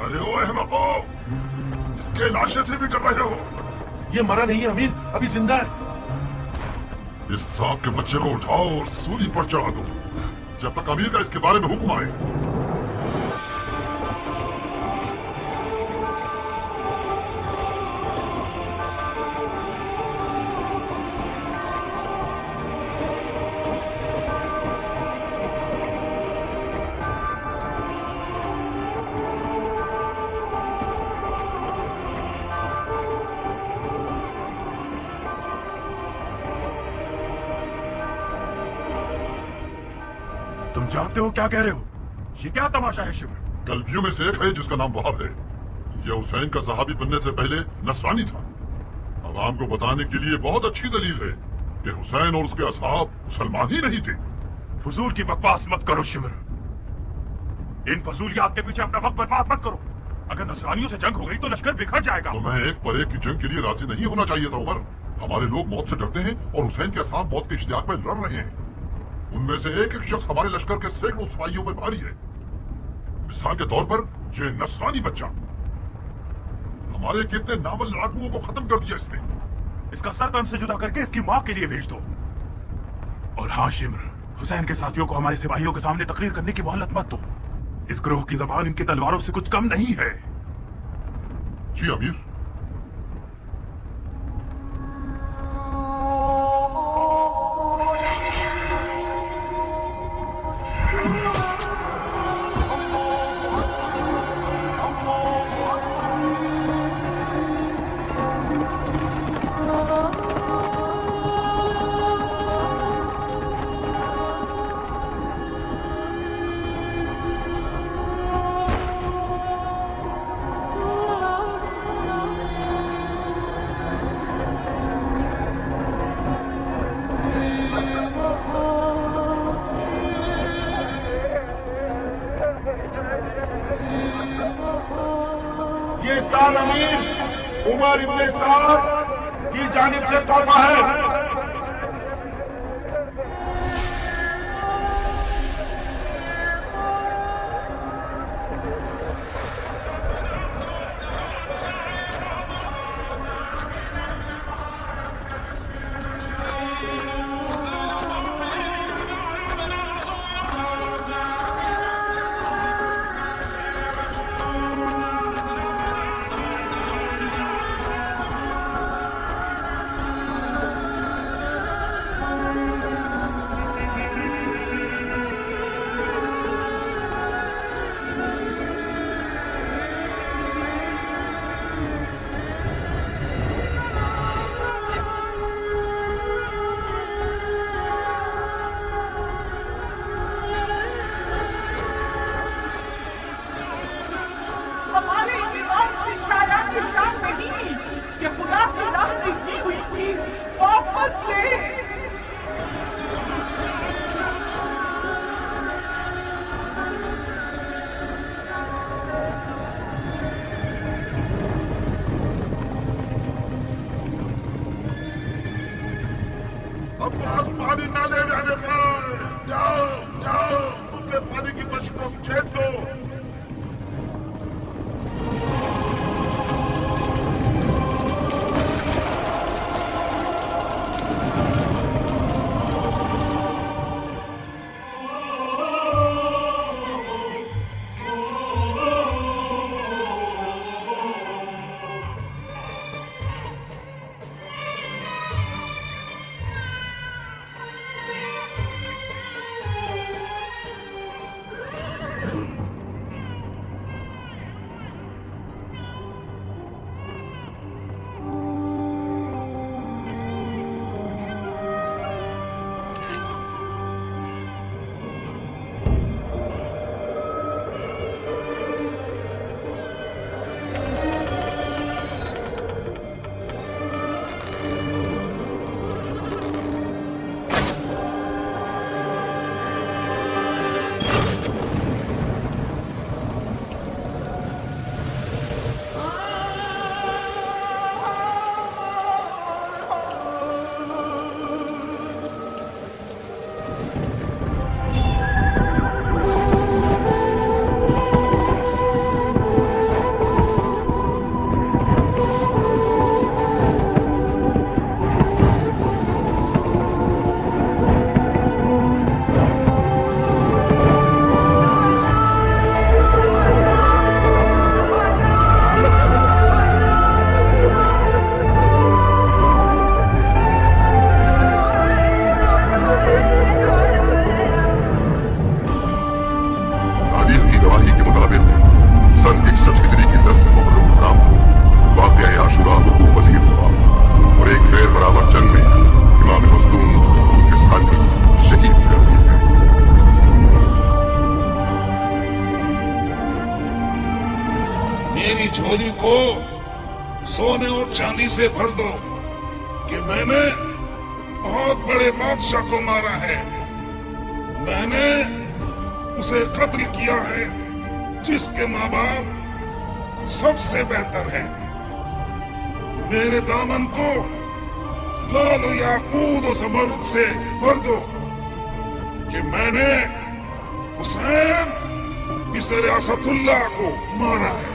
ارے او احمقو، اس کے لاشے سے بھی ڈر رہے ہو؟ یہ مرا نہیں ہے امیر، ابھی زندہ ہے. اس سانپ کے بچے کو اٹھاؤ اور سولی پر چڑھا دو جب تک امیر کا اس کے بارے میں حکم آئے. تم جانتے ہو کیا کہہ رہے ہو؟ یہ کیا تماشا ہے شیور؟ کلبیوں میں سے ایک ہے جس کا نام وہاب ہے. یہ حسین کا صحابی بننے سے پہلے نصرانی تھا. عوام کو بتانے کے لیے بہت اچھی دلیل ہے کہ حسین اور اس کے اصحاب مسلمان ہی نہیں تھے. فضول کی بکواس مت کرو شیور. ان فضولیات کے پیچھے اپنا وقت برباد مت کرو. اگر نصرانیوں سے جنگ ہو گئی تو لشکر بکھر جائے گا. تمہیں ایک پر ایک کی جنگ کے لیے راضی نہیں ہونا چاہیے تھا عمر. ہمارے لوگ موت سے ڈرتے ہیں اور حسین کے اصحاب موت کے اشتیاق میں لڑ رہے ہیں. ان میں سے ایک ایک شخص ہمارے لشکر کے سینکڑوں سپاہیوں میں بھاری ہے. مثال کے طور پر یہ نصرانی بچہ ہمارے کتنے ناول لڑاکوؤں کو ختم کر دیا اس نے. اس کا سر تن سے جدا کر کے اس کی ماں کے لیے بھیج دو. اور ہاں شمر، حسین کے ساتھیوں کو ہمارے سپاہیوں کے سامنے تقریر کرنے کی مہلت مت دو. اس گروہ کی زبان ان کی تلواروں سے کچھ کم نہیں ہے. جی امیر. یہ سال امیر عمر ابن سعد کی جانب سے تحفہ ہے۔ عباس پانی نہ لے جانے پائے، جاؤ جاؤ اس کے پانی کی مشق کو چھید دو۔ جھولی کو سونے اور چاندی سے بھر دو کہ میں نے بہت بڑے بادشاہ کو مارا ہے، میں نے اسے قتل کیا ہے جس کے ماں باپ سب سے بہتر ہیں۔ میرے دامن کو لال و یاقوت و زمرد سے بھر دو کہ میں نے حسین بسر اسد اللہ کو مارا ہے۔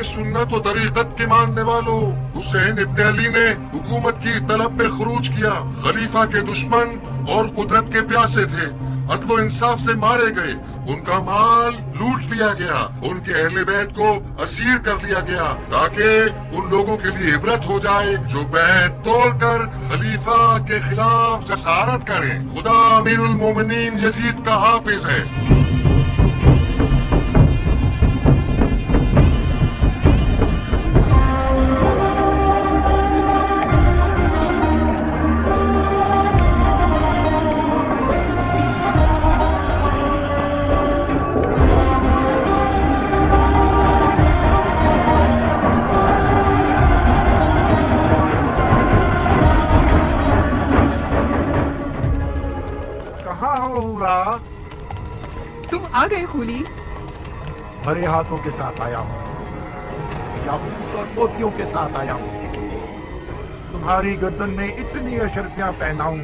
सुन्नत व तरीकत के मानने वालों, हुसैन इब्न अली ने हुकूमत की तलब पे खरूज किया। खलीफा के दुश्मन और कुदरत के प्यासे थे, अदलो इंसाफ से मारे गए, उनका माल लूट लिया गया, उनके अहले बैत को असीर कर लिया गया, ताकि उन लोगों के लिए इबरत हो जाए जो बैत तोड़कर खलीफा के खिलाफ जसारत करें। खुदा अमीरुल मोमिनीन यजीद का हाफिज है। तुम आ गए खूली? भरे हाथों के साथ आया हूँ, या और मोतियों के साथ आया हूँ। तुम्हारी गर्दन में इतनी अशर्फियां पहनाऊं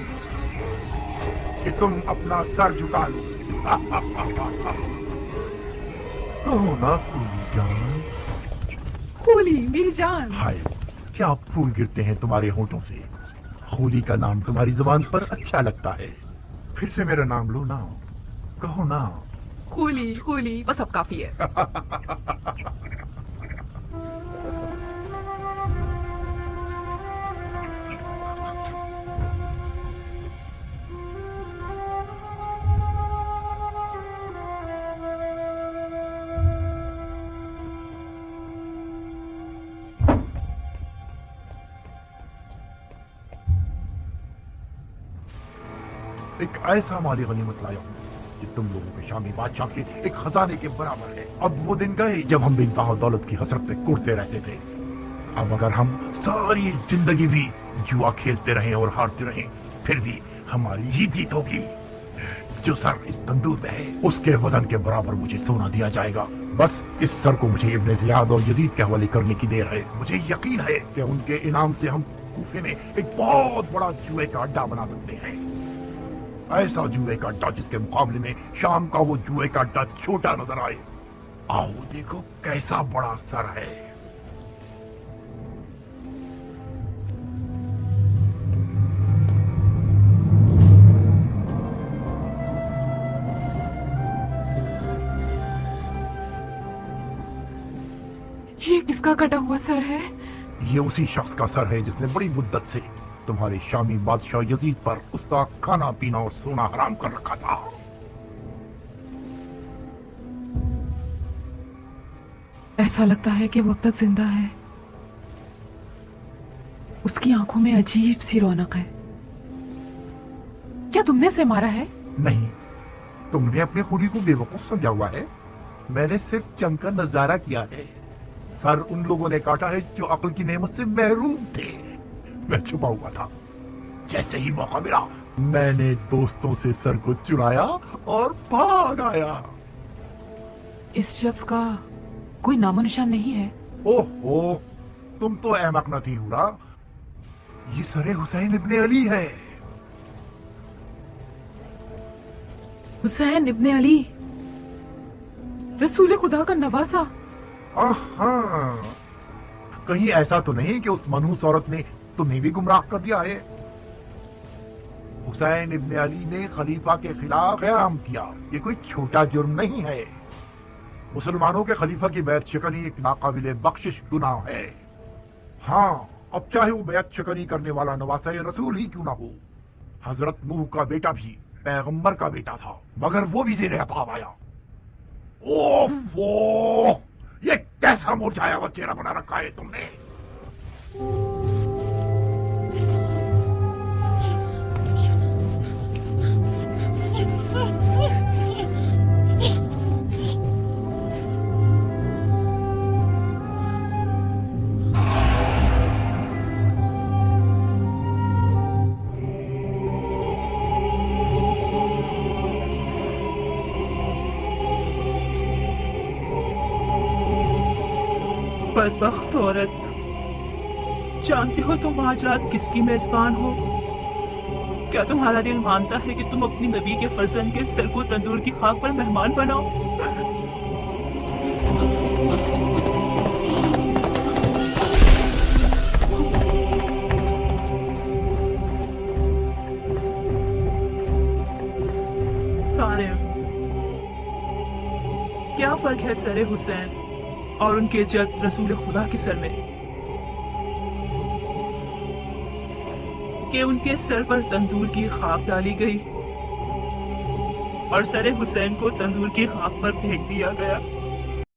कि तुम अपना सर झुका लो। कहो ना खूली जान। खूली मेरी जान। हाय, क्या फूल गिरते हैं तुम्हारे होठों से। खूली का नाम तुम्हारी जुबान पर अच्छा लगता है, फिर से मेरा नाम लो ना, कहो ना। खूली खूली बस अब काफी है। एक ऐसा माली गनीमत लाया हूँ कि तुम लोगों के शामी बादशाह के एक खजाने के बराबर है। अब वो दिन गए जब हम बेइंतहा दौलत की हसरत में कुड़ते रहते थे। अब अगर हम सारी जिंदगी भी जुआ खेलते रहे और हारते रहे, फिर भी हमारी ही जीत होगी। जो सर इस तंदूर में है, उसके वजन के बराबर मुझे सोना दिया जाएगा। बस इस सर को मुझे इब्ने ज़ियाद और यजीद के हवाले करने की देर है। मुझे यकीन है कि उनके इनाम से हम कूफे में एक बहुत बड़ा जुए का अड्डा बना सकते हैं। ऐसा जुए का अड्डा जिसके मुकाबले में शाम का वो जुए का अड्डा छोटा नजर आए। आओ देखो कैसा बड़ा सर है। ये किसका कटा हुआ सर है? ये उसी शख्स का सर है जिसने बड़ी मुद्दत से तुम्हारे शामी बादशाह यजीद पर उसका खाना पीना और सोना हराम कर रखा था। ऐसा लगता है कि वो अब तक जिंदा है। उसकी आंखों में अजीब सी रौनक है। क्या तुमने इसे मारा है? नहीं, तुमने अपने खुदी को बेवकूफ समझा हुआ है। मैंने सिर्फ जंग का नजारा किया है। सर उन लोगों ने काटा है जो अक्ल की नेमत से महरूम थे। मैं छुपा हुआ था। जैसे ही मौका मिला, मैंने दोस्तों से सर को चुराया और भाग आया। इस शख्स का कोई नामो निशान नहीं है। ओहो, तुम तो अहमक न थी हुरा। ये सरे हुसैन इब्ने अली है। हुसैन इब्ने अली, रसूल खुदा का नवासा। हाँ, कहीं ऐसा तो नहीं कि उस मनहूस औरत ने तुम्हें भी गुमराह कर दिया है। हुसैन इब्ने अली ने खलीफा के खिलाफ क़याम किया। ये कोई छोटा जुर्म नहीं है। मुसलमानों के खलीफा की बैत शिकनी एक नाकाबिले बख्शिश गुनाह है। हाँ, अब चाहे वो बैत शिकनी करने वाला नवासा रसूल ही क्यों ना हो। हजरत नूह का बेटा भी पैगंबर का बेटा था, मगर वो भी ज़ेरे अताब आया। ओफो, ये कैसा मुरझाया हुआ चेहरा बना रखा है तुमने। बदबख्त औरत, जानती हो तुम आज रात किसकी मेजबान हो? क्या तुम्हारा दिल मानता है कि तुम अपनी नबी के फर्जंद के सर को तंदूर की खाक पर मेहमान बनाओ? सालिम, क्या फर्क है सर हुसैन और उनके जद रसूल खुदा के सर में कि उनके सर पर तंदूर की खाक डाली गई और सर हुसैन को तंदूर की खाक पर फेंक दिया गया।